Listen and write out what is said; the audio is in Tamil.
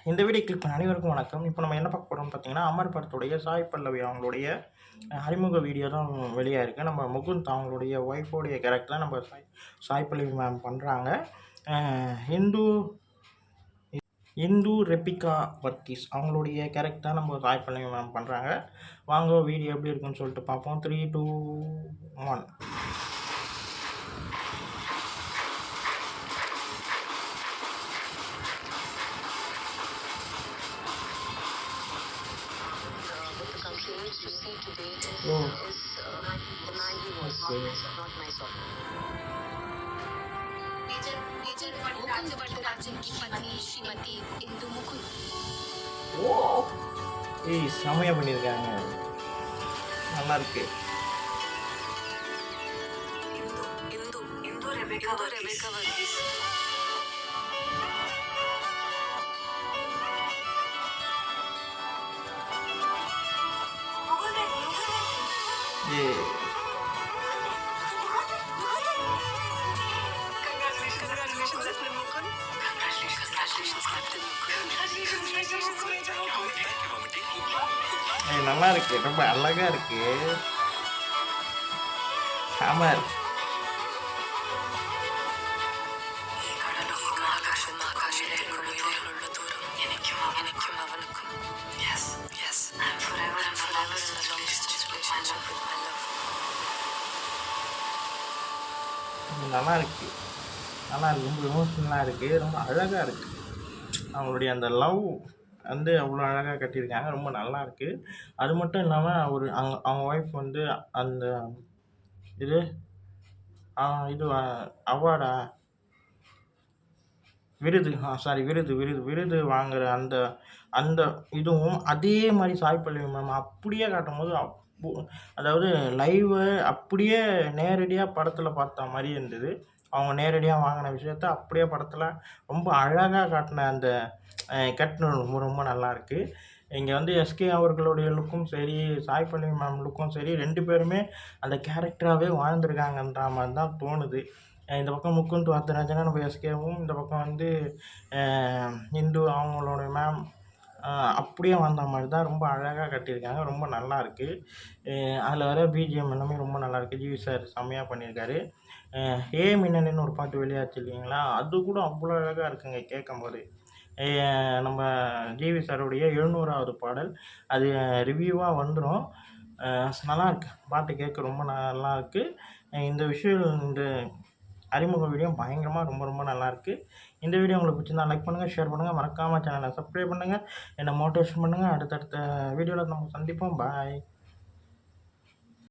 இந்த வீடியோ கிளிக் பண்ண அனைவருக்கும் வணக்கம். இப்போ நம்ம என்ன பார்க்க போகிறோம்னு பார்த்தீங்கன்னா, அமர் படத்துடைய சாய் பல்லவி அவங்களுடைய அறிமுக வீடியோ தான் வெளியாக இருக்குது. நம்ம முகுந்த் அவங்களுடைய ஒய்ஃபோடைய கேரக்டர் நம்ம சாய் பல்லவி மேம் பண்ணுறாங்க. இந்து ரெபிகா வர்கீஸ் அவங்களுடைய கேரக்டர் நம்ம சாய் பல்லவி மேம் பண்ணுறாங்க. வாங்க வீடியோ எப்படி இருக்குன்னு சொல்லிட்டு பார்ப்போம். 3, 2, 1. You see today is Oh. the man he was, Okay. not my son. Major Mukund Bhattarajan की पत्नी श्रीमती इंदु मुकुंद। ஓ செமையாக பண்ணியிருக்காங்க, நல்லா இருக்கு. इंदु रेबेका वर्गीस। ये Congratulations, Captain Mukund. Congratulations, Captain Mukund. நல்லா இருக்கு, ரொம்ப அழகா இருக்கு. அமர் நல்லா இருக்கு, நல்லா இருக்கு, ரொம்ப எமோஷனலாக இருக்குது, ரொம்ப அழகாக இருக்குது. அவங்களுடைய அந்த லவ் வந்து அவ்வளோ அழகாக கட்டியிருக்காங்க, ரொம்ப நல்லா இருக்குது. அது மட்டும் இல்லாமல் அவங்க ஒய்ஃப் வந்து அந்த இது இது அவார்டா விருது விருது வாங்குற அந்த அந்த இதுவும் அதே மாதிரி சாய் பல்லவி மேம் அப்படியே காட்டும்போது அதாவது லைவை அப்படியே நேரடியாக படத்தில் பார்த்த மாதிரி இருந்தது. அவங்க நேரடியாக வாங்கின விஷயத்த அப்படியே படத்தில் ரொம்ப அழகாக காட்டின அந்த கட்டின ரொம்ப ரொம்ப நல்லாயிருக்கு. இங்கே வந்து எஸ்கே அவர்களுடைய லுக்கும் சரி, சாய் பல்லவி மேம் லுக்கும் சரி, 2 பேருமே அந்த கேரக்டராகவே வாழ்ந்துருக்காங்கன்ற மாதிரி தான் தோணுது. இந்த பக்கம் முகுந்த் வரதராஜனா நம்ம எஸ்கேவும், இந்த பக்கம் வந்து இந்து அவங்களோட மேம் அப்படியே வந்த மாதிரி தான் ரொம்ப அழகாக கட்டியிருக்காங்க, ரொம்ப நல்லாயிருக்கு. அதில் வர பிஜிஎம் எல்லாமே ரொம்ப நல்லாயிருக்கு. ஜிவி சார் செம்மையாக பண்ணியிருக்காரு. ஏ மின்னலின்னு ஒரு பாட்டு வெளியாச்சு இல்லைங்களா, அது கூட அவ்வளோ அழகாக இருக்குங்க கேட்கும்போது. நம்ம ஜிவி சாருடைய 700வது பாடல் அது ரிவ்யூவாக வந்துடும். நல்லாயிருக்கு, பாட்டு கேட்க ரொம்ப நல்லாயிருக்கு. இந்த விஷயம் இந்த அறிமுக வீடியோ பயங்கரமாக ரொம்ப ரொம்ப நல்லாயிருக்கு. இந்த வீடியோ உங்களுக்கு பிடிச்சிருந்தா லைக் பண்ணுங்கள், ஷேர் பண்ணுங்கள், மறக்காமல் சேனலை சப்ஸ்கிரைப் பண்ணுங்கள், என்னை மோட்டிவேஷன் பண்ணுங்கள். அடுத்தடுத்த வீடியோவில் நம்ம சந்திப்போம். பாய்.